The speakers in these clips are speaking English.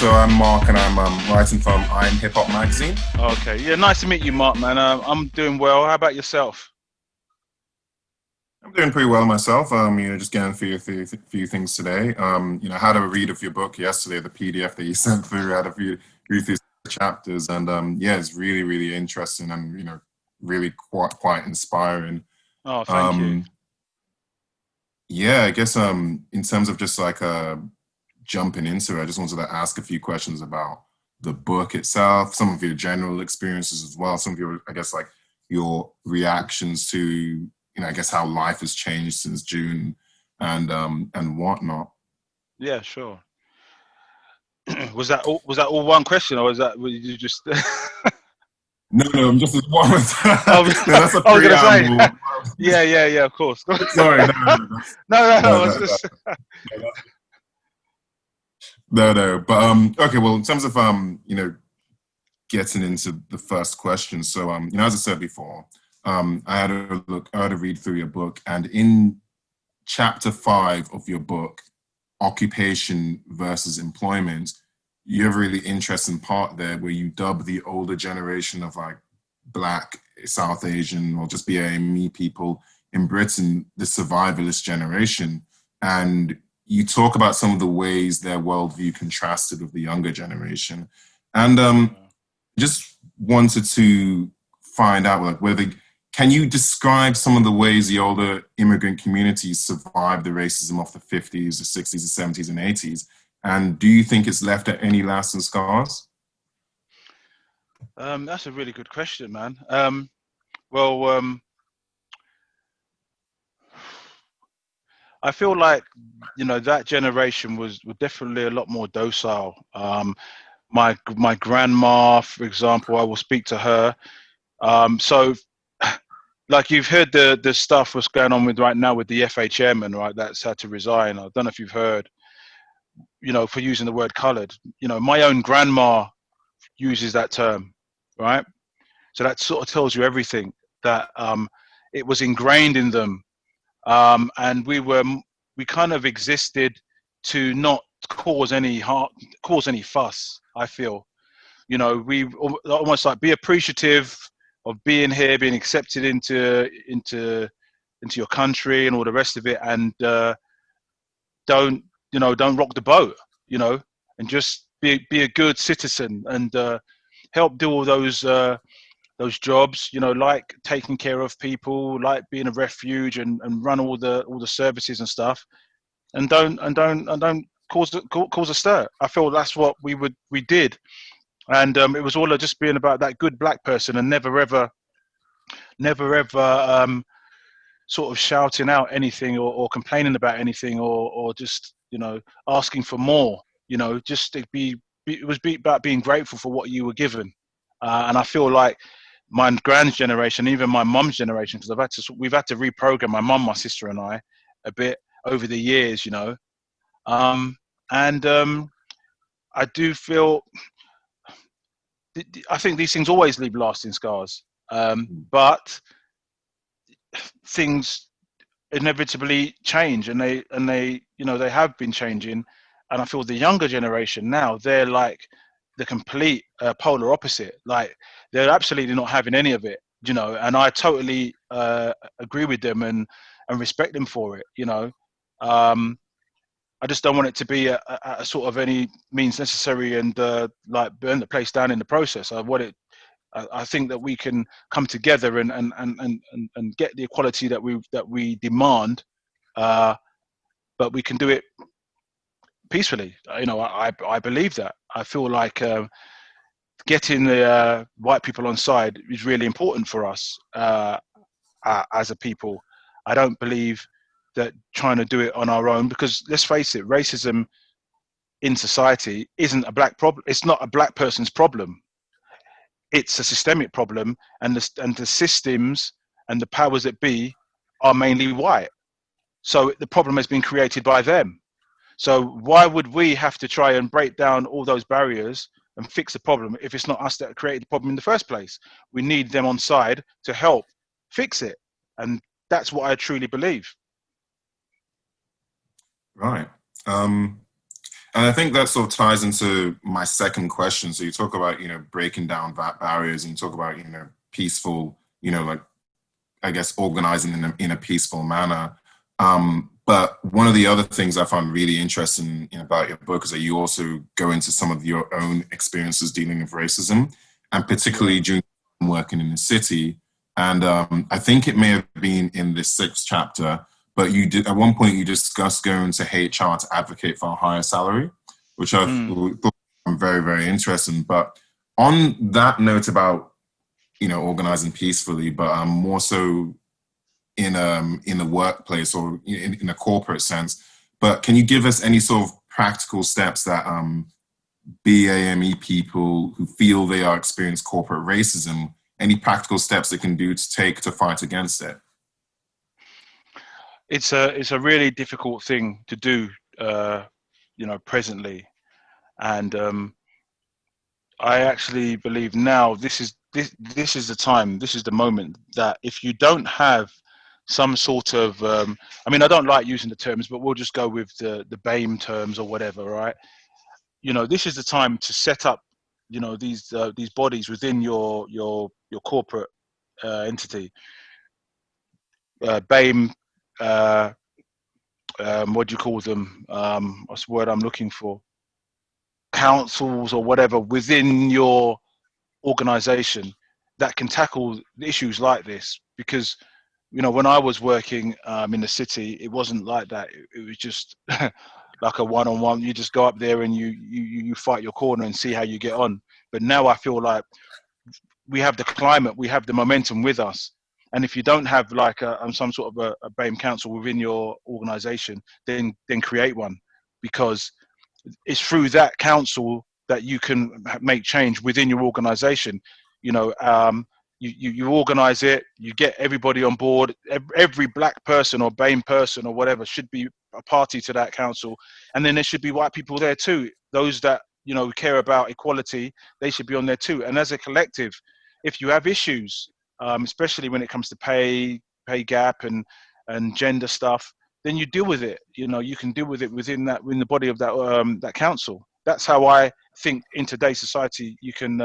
so I'm Mark, and I'm writing from IAmHipHop magazine. Okay, yeah, nice to meet you, Mark, man. I'm doing well. How about yourself? I'm doing pretty well myself. Just getting through a few things today. I had a read of your book yesterday, the PDF that you sent through. I had a few read through chapters, and yeah, it's really, really interesting, and really quite inspiring. Oh, thank you. Um, yeah, I guess in terms of just like jumping into it, I just wanted to ask a few questions about the book itself, some of your general experiences as well, some of your, I guess, like your reactions to, I guess how life has changed since June and whatnot. Yeah, sure. Was that all one question, or was you just? No, I'm just one. I No, that's a was gonna say. preamble. Yeah, of course. Sorry, no, no, No. no, I no, was no, just. no, no. But okay, well, in terms of getting into the first question. So, as I said before, I had a read through your book, and in chapter 5 of your book, Occupation versus Employment, you have a really interesting part there where you dub the older generation of like Black, South Asian, or just BAME people in Britain, the survivalist generation. And you talk about some of the ways their worldview contrasted with the younger generation. And just wanted to find out like whether can you describe some of the ways the older immigrant communities survived the racism of the 50s, the 60s, the 70s, and 80s? And do you think it's left any lasting scars? That's a really good question, man. Well, I feel like that generation was definitely a lot more docile. My grandma, for example, I will speak to her. So like you've heard the stuff what's going on with right now with the FA chairman, right? That's had to resign. I don't know if you've heard, for using the word coloured. My own grandma uses that term, right? So that sort of tells you everything that it was ingrained in them, and we kind of existed to not cause any harm, cause any fuss. I feel, we almost like be appreciative of being here, being accepted into your country and all the rest of it, and don't rock the boat, you know, and just be a good citizen and help do all those jobs, like taking care of people, like being a refuge and run all the services and stuff, and don't cause a stir. I feel that's what we did, and it was all just being about that good black person and never ever sort of shouting out anything or complaining about anything or just asking for more. Just to be about being grateful for what you were given, and I feel like my grand's generation, even my mum's generation, because we've had to reprogram my mum, my sister, and I a bit over the years, um, and I do feel I think these things always leave lasting scars, but things inevitably change, and they have been changing, and I feel the younger generation now, they're like the complete polar opposite. Like they're absolutely not having any of it, and I totally agree with them and respect them for it. um I just don't want it to be a sort of any means necessary and like burn the place down in the process. I think that we can come together and get the equality that we demand, uh, but we can do it peacefully. I believe that. I feel like getting the white people on side is really important for us as a people. I don't believe that trying to do it on our own, because let's face it, racism in society isn't a black problem. It's not a black person's problem. It's a systemic problem, and the systems and the powers that be are mainly white. So the problem has been created by them. So why would we have to try and break down all those barriers and fix the problem if it's not us that created the problem in the first place? We need them on side to help fix it, and that's what I truly believe. Right. Um, And I think that sort of ties into my second question. So you talk about, breaking down that barriers, and you talk about, peaceful, like, I guess, organizing in a peaceful manner. But one of the other things I found really interesting about your book is that you also go into some of your own experiences dealing with racism, and particularly during working in the city. And I think it may have been in the sixth chapter, but you did at one point you discussed going to HR to advocate for a higher salary, which I thought very, very interesting. But on that note about organizing peacefully, but more so in the workplace or in a corporate sense. But can you give us any sort of practical steps that BAME people who feel they are experiencing corporate racism, any practical steps they can do to take to fight against it? It's a really difficult thing to do, presently, and I actually believe now this is the time, this is the moment that if you don't have some sort of, I mean, I don't like using the terms, but we'll just go with the BAME terms or whatever, right? This is the time to set up, these bodies within your corporate entity. BAME, what do you call them? What's the word I'm looking for? Councils or whatever within your organization that can tackle issues like this. Because when I was working in the city, it wasn't like that. It was just like a one-on-one. You just go up there and you fight your corner and see how you get on. But now I feel like we have the climate, we have the momentum with us. And if you don't have like some sort of a BAME council within your organization, then create one, because it's through that council that you can make change within your organization. You organize it, you get everybody on board. Every black person or BAME person or whatever should be a party to that council. And then there should be white people there too. Those that, care about equality, they should be on there too. And as a collective, if you have issues, especially when it comes to pay gap and gender stuff, then you deal with it. You can deal with it within the body of that council. That's how I think in today's society you can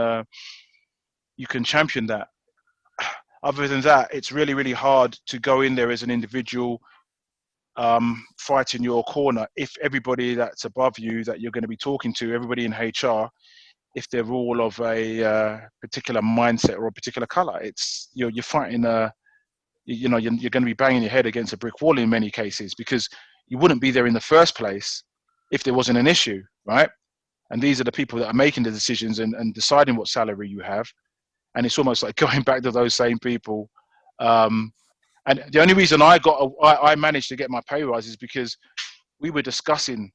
champion that. Other than that, it's really, really hard to go in there as an individual, fighting your corner if everybody that's above you that you're going to be talking to, everybody in HR, if they're all of a particular mindset or a particular color. It's you're fighting you're going to be banging your head against a brick wall in many cases, because you wouldn't be there in the first place if there wasn't an issue, right? And these are the people that are making the decisions and deciding what salary you have. And it's almost like going back to those same people. And the only reason I managed to get my pay rise is because we were discussing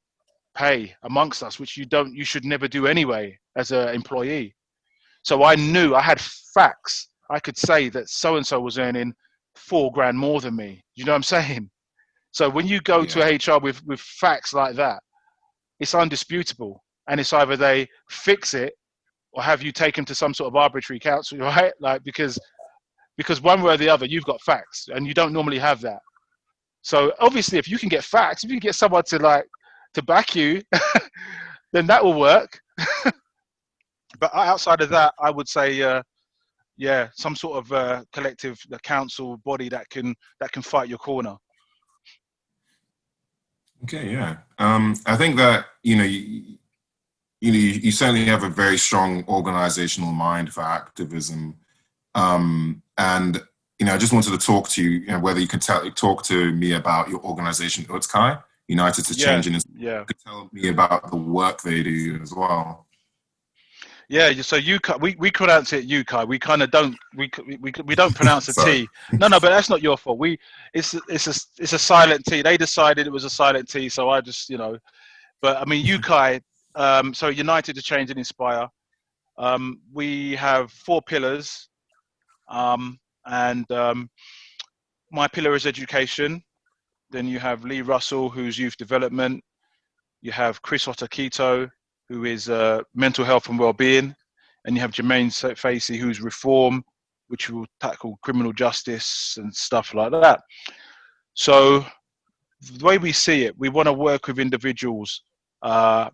pay amongst us, which you should never do anyway as an employee. So I knew, I had facts. I could say that so-and-so was earning $4,000 more than me. You know what I'm saying? So when you go to HR with facts like that, it's undisputable. And it's either they fix it or have you taken to some sort of arbitrary council, right? Like, because one way or the other, you've got facts and you don't normally have that. So obviously if you can get facts, if you can get someone to back you, then that will work. But outside of that, I would say, some sort of collective, the council body that can fight your corner. Okay, yeah. I think that you certainly have a very strong organizational mind for activism, and I just wanted to talk to you, whether you can talk to me about your organization, Utkai, United to Change, and you could tell me about the work they do as well. Yeah, so UKAI, we pronounce it UKAI. We kind of don't we don't pronounce the T. No, but that's not your fault. It's a silent T. They decided it was a silent T, so I just But I mean UKAI. So United to Change and Inspire. We have 4 pillars, and my pillar is education. Then you have Lee Russell, who's youth development. You have Chris Otakito, who is mental health and well-being, and you have Jermaine Facey, who's reform, which will tackle criminal justice and stuff like that. So the way we see it, we want to work with individuals and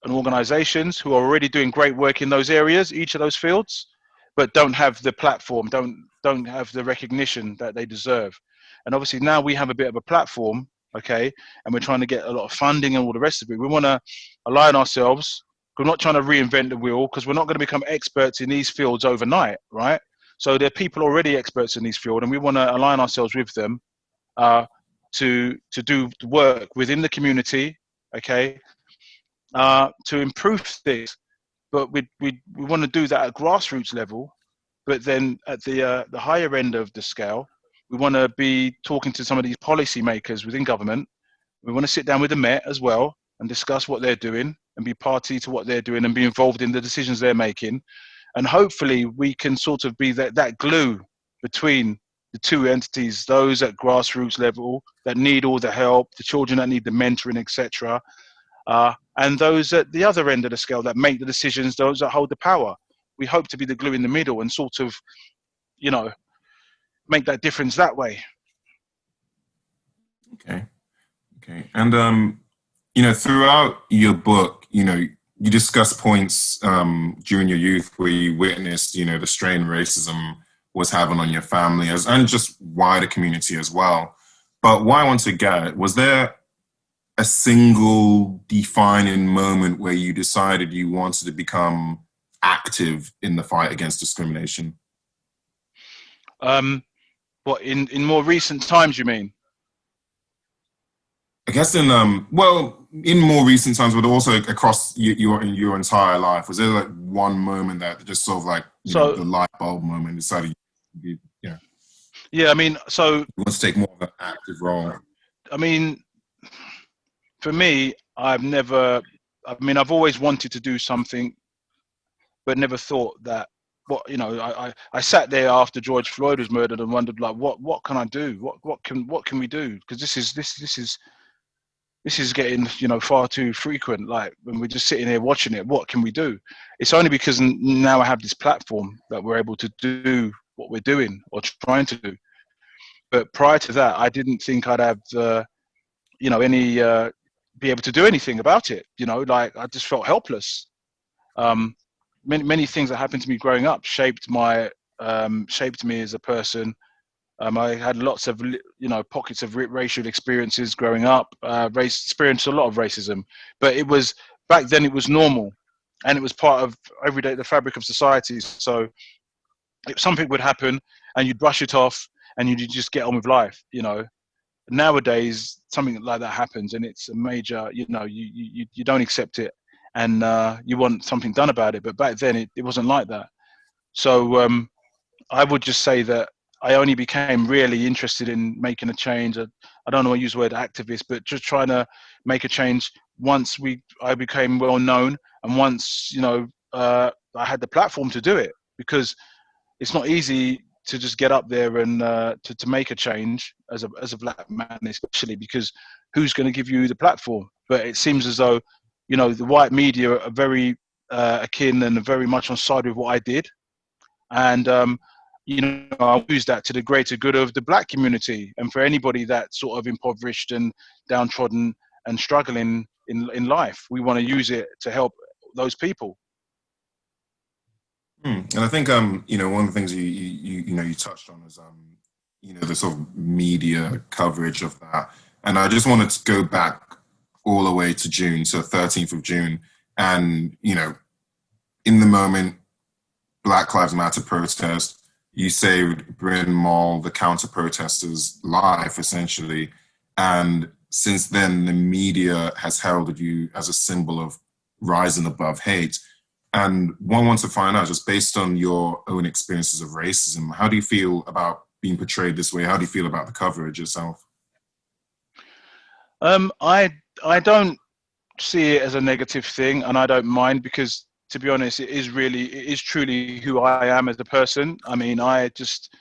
organizations who are already doing great work in those areas, each of those fields, but don't have the platform, don't have the recognition that they deserve. And obviously now we have a bit of a platform, okay, and we're trying to get a lot of funding and all the rest of it. We want to align ourselves. We're not trying to reinvent the wheel, because we're not going to become experts in these fields overnight, right? So there are people already experts in these fields, and we want to align ourselves with them to do the work within the community, okay, to improve things. But we want to do that at grassroots level. But then at the higher end of the scale, we want to be talking to some of these policy makers within government. We want to sit down with the Met as well and discuss what they're doing and be party to what they're doing and be involved in the decisions they're making. And hopefully we can sort of be that glue between the two entities, those at grassroots level that need all the help, the children that need the mentoring, etc., and those at the other end of the scale that make the decisions, those that hold the power. We hope to be the glue in the middle and sort of, you know, make that difference that way. Okay. Okay. And, you know, throughout your book, you know, you discuss points during your youth where you witnessed, you know, the strain racism was having on your family and just wider community as well. But what I want to get, was there a single defining moment where you decided you wanted to become active in the fight against discrimination? What, in more recent times, you mean? I guess in well, in more recent times, but also across your entire life, was there like one moment that just sort of like, you know, the light bulb moment decided you, yeah. Yeah, I mean, so you want to take more of an active role? I mean, for me, I've always wanted to do something, but never thought that, what, you know, I sat there after George Floyd was murdered and wondered, like, what can I do? What can we do? Because this is getting, you know, far too frequent. Like, when we're just sitting here watching it, what can we do? It's only because now I have this platform that we're able to do what we're doing or trying to do. But prior to that, I didn't think I'd have you know, any be able to do anything about it. You know, like, I just felt helpless. Um, many things that happened to me growing up shaped me as a person. I had lots of, you know, pockets of racial experiences growing up. Experienced a lot of racism, but it was, back then it was normal, and it was part of everyday, the fabric of society. So if something would happen, and you'd brush it off, and you'd just get on with life, you know. Nowadays, something like that happens, and it's a major, you know, you don't accept it, and you want something done about it. But back then, it wasn't like that. So I would just say that I only became really interested in making a change. I don't know, I use the word activist, but just trying to make a change once I became well known, and once, you know, I had the platform to do it, because it's not easy to just get up there and to make a change as a black man, especially because who's going to give you the platform? But it seems as though, you know, the white media are very akin and very much on side with what I did. And you know, I'll use that to the greater good of the black community, and for anybody that's sort of impoverished and downtrodden and struggling in life. We want to use it to help those people. And I think you know, one of the things you know, you touched on is you know, the sort of media coverage of that, and I just wanted to go back all the way to June, so 13th of June, and you know, in the moment, Black Lives Matter protest, you saved Bryn Mawr, the counter protesters' life, essentially. And since then, the media has heralded you as a symbol of rising above hate. And one wants to find out, just based on your own experiences of racism, how do you feel about being portrayed this way? How do you feel about the coverage itself? I don't see it as a negative thing, and I don't mind, because, to be honest, it is truly who I am as a person. I mean, I just,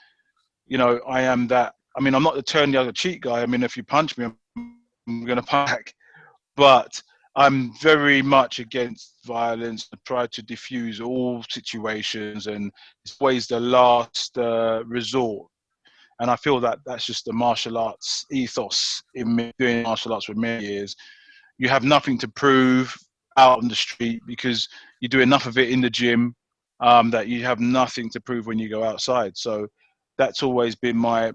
you know, I am that. I mean, I'm not the turn the other cheek guy. I mean, if you punch me, I'm going to punch back. But I'm very much against violence. I try to diffuse all situations, and it's always the last resort. And I feel that that's just the martial arts ethos in me, doing martial arts for many years. you have nothing to prove out on the street because you do enough of it in the gym that you have nothing to prove when you go outside. So that's always been my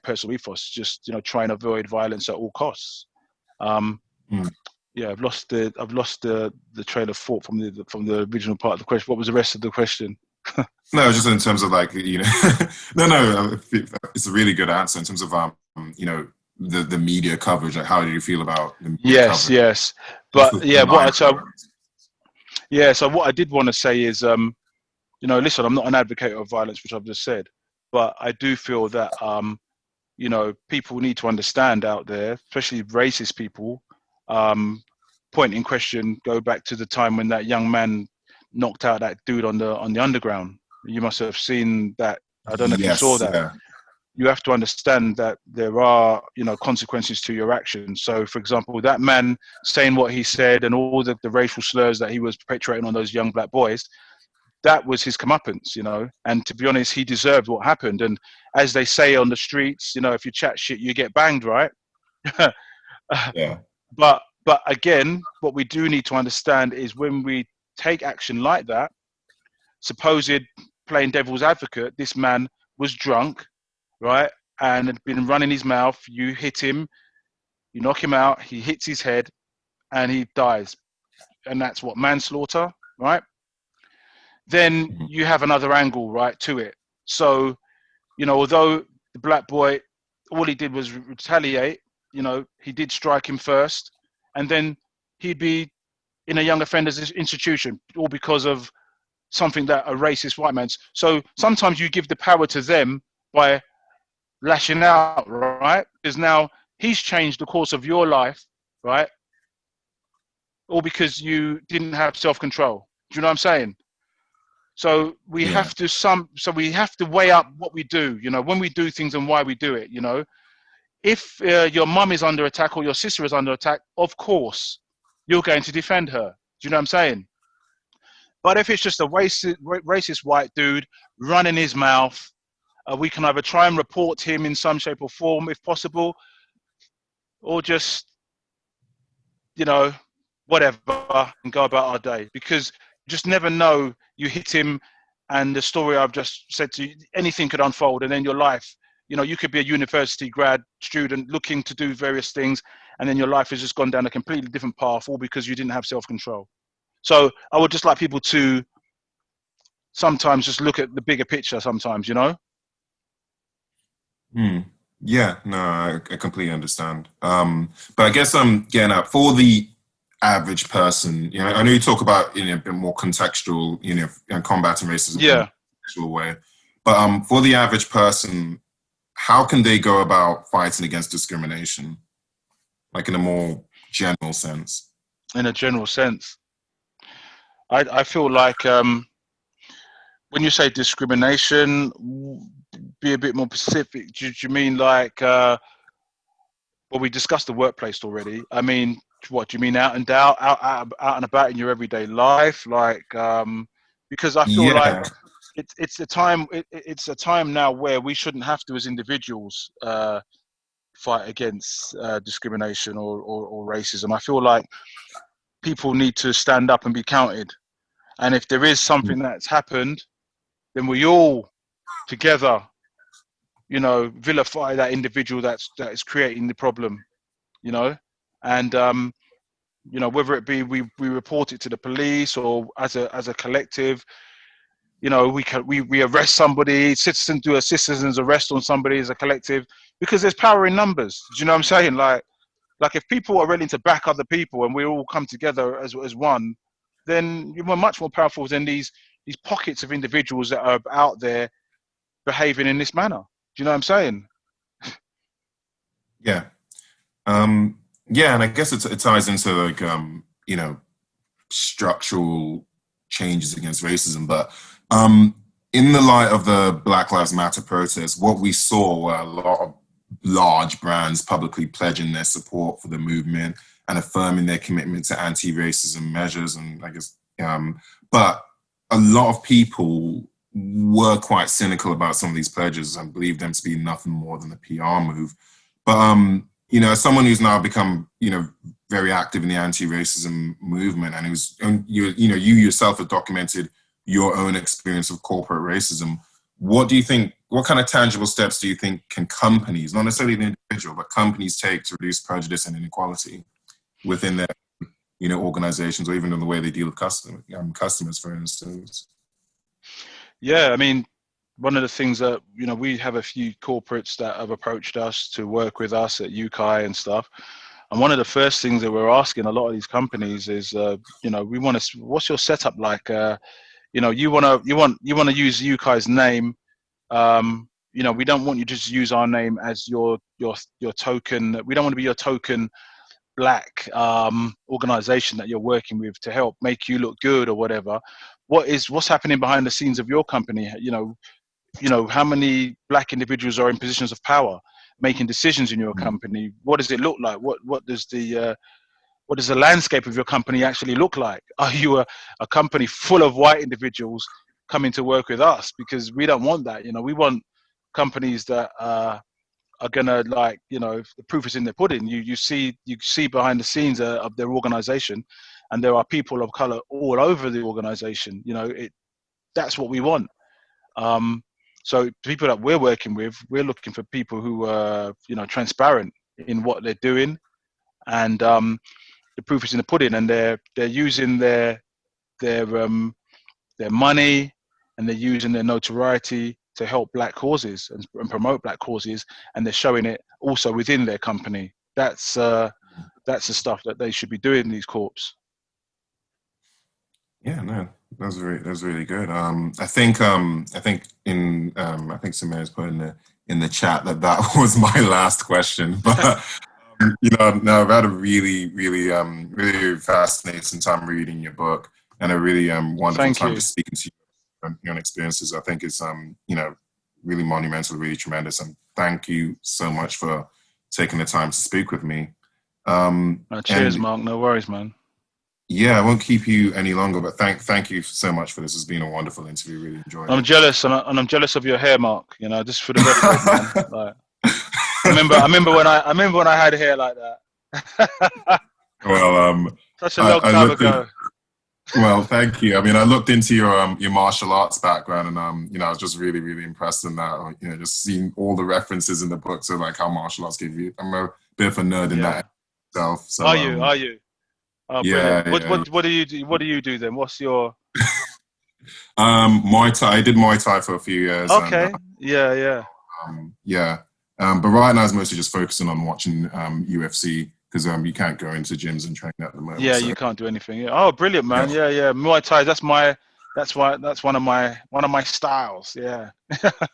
personal ethos, just, you know, try and avoid violence at all costs. Yeah, I've lost the train of thought from the original part of the question. What was the rest of the question? No, just in terms of like, you know, no, it's a really good answer in terms of, you know, the media coverage. Like, how do you feel about the media Yes, coverage? yes, What's but the yeah, line for so what I did want to say is, you know, listen, I'm not an advocate of violence, which I've just said, but I do feel that, you know, people need to understand out there, especially racist people. Point in question, go back to the time when that young man knocked out that dude on the underground. You must have seen that. I don't know if you saw Yes, that. yeah. You have to understand that there are, you know, consequences to your actions. So, for example, that man saying what he said and all the racial slurs that he was perpetrating on those young black boys, that was his comeuppance, you know. And to be honest, he deserved what happened. And as they say on the streets, you know, if you chat shit, you get banged, right? Yeah. But again, what we do need to understand is when we take action like that, supposed playing devil's advocate, this man was drunk, right, and had been running his mouth. You hit him, you knock him out, he hits his head, and he dies, and that's what, manslaughter, right? Then Mhm. you have another angle, right, to it. So, you know, although the black boy, all he did was retaliate, you know, he did strike him first, and then he'd be in a young offenders institution, all because of something that a racist white man's. So sometimes you give the power to them by lashing out, right? Because now he's changed the course of your life, right? All because you didn't have self-control. Do you know what I'm saying? So we Yeah. have to we have to weigh up what we do, you know, when we do things and why we do it, you know. If your mum is under attack or your sister is under attack, of course, you're going to defend her. Do you know what I'm saying? But if it's just a racist white dude running his mouth, we can either try and report him in some shape or form, if possible, or just, you know, whatever, and go about our day. Because you just never know. You hit him, and the story I've just said to you, anything could unfold, and then your life, you know, you could be a university grad student looking to do various things, and then your life has just gone down a completely different path, all because you didn't have self-control. So I would just like people to sometimes just look at the bigger picture sometimes, you know? Hmm. Yeah, no, I completely understand. But I guess I'm getting at for the average person, you know, I know you talk about, you know, a bit more contextual, you know, and combating racism in a Yeah. contextual way. But for the average person, how can they go about fighting against discrimination, like in a more general sense? In a general sense. I feel like when you say discrimination, be a bit more specific. Do you mean like, well, we discussed the workplace already. I mean, what do you mean out and out and about in your everyday life? Like, because I feel like Yeah, it's a time now where we shouldn't have to, as individuals, fight against discrimination or racism. I feel like people need to stand up and be counted. And if there is something that's happened, then we all together, you know, vilify that individual that is creating the problem, you know, and you know, whether it be we report it to the police or as a collective, you know, we arrest somebody, citizens do a citizen's arrest on somebody as a collective, because there's power in numbers. Do you know what I'm saying? Like if people are willing to back other people and we all come together as one, then you're much more powerful than these pockets of individuals that are out there behaving in this manner. Do you know what I'm saying? yeah, yeah, and I guess it ties into like you know, structural changes against racism. But in the light of the Black Lives Matter protests, what we saw were a lot of large brands publicly pledging their support for the movement and affirming their commitment to anti-racism measures. And I guess, but a lot of people were quite cynical about some of these pledges and believed them to be nothing more than a PR move. But you know, as someone who's now become, you know, very active in the anti-racism movement, and you yourself have documented your own experience of corporate racism. What do you think? What kind of tangible steps do you think can companies, not necessarily the individual, but companies take to reduce prejudice and inequality within their, organizations, or even in the way they deal with customers, for instance? Yeah, I mean, one of the things that, we have a few corporates that have approached us to work with us at UKI and stuff. And one of the first things that we're asking a lot of these companies is, we want to, what's your setup like? You want to use UKI's name. We don't want you to just use our name as your token. We don't want to be your token black organization that you're working with to help make you look good or whatever. What's happening behind the scenes of your company? How many black individuals are in positions of power making decisions in your company? What does it look like? What does the landscape of your company actually look like? Are you a company full of white individuals coming to work with us? Because we don't want that. We want companies that are gonna, the proof is in the pudding. You see behind the scenes of their organization, and there are people of color all over the organization. That's what we want. So people that we're working with, we're looking for people who are, transparent in what they're doing, and the proof is in the pudding, and they're using their money, and they're using their notoriety to help black causes and promote black causes, and they're showing it also within their company. That's the stuff that they should be doing, these corps. Yeah, no, that's really good. I think Samir's put in the chat that was my last question, but no, I've had a really, really, really fascinating time reading your book, and a really wonderful time just speaking to you and your own experiences. I think it's really monumental, really tremendous, and thank you so much for taking the time to speak with me. Cheers, Mark. No worries, man. Yeah, I won't keep you any longer, but thank you so much for this. It's been a wonderful interview. Really enjoyed it. I'm jealous, and I'm jealous of your hair, Mark. Just for the record, man. I remember when I had hair like that. Well, such a long time ago. Well, thank you. I mean, I looked into your martial arts background, and I was just really, really impressed in that. Just seeing all the references in the book to how martial arts give you. I'm a bit of a nerd in that itself. So, are you? Oh, yeah. Brilliant. What do you do? What do you do then? What's your? Muay Thai. I did Muay Thai for a few years. Okay. And, yeah. But right now, I was mostly just focusing on watching UFC, because you can't go into gyms and train at the moment. Yeah, so. You can't do anything. Oh, brilliant, man. Yeah. Muay Thai. That's one of my styles. Yeah.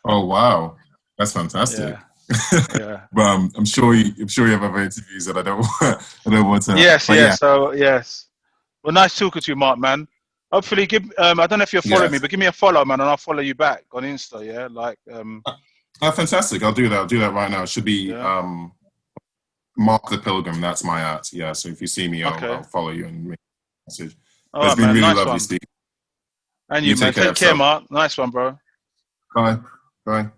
Oh wow, that's fantastic. Yeah. But I'm sure you have other interviews that I don't want to. Yes. So yes. Well, nice talking to you, Mark, man. Hopefully, I don't know if you're following me, but give me a follow, man, and I'll follow you back on Insta. Yeah, fantastic. I'll do that right now. It should be Mark the Pilgrim. That's my art. Yeah. So if you see me, I'll follow you and make a message. It's been really lovely speaking. And you, man. Take care, Mark. Nice one, bro. Bye.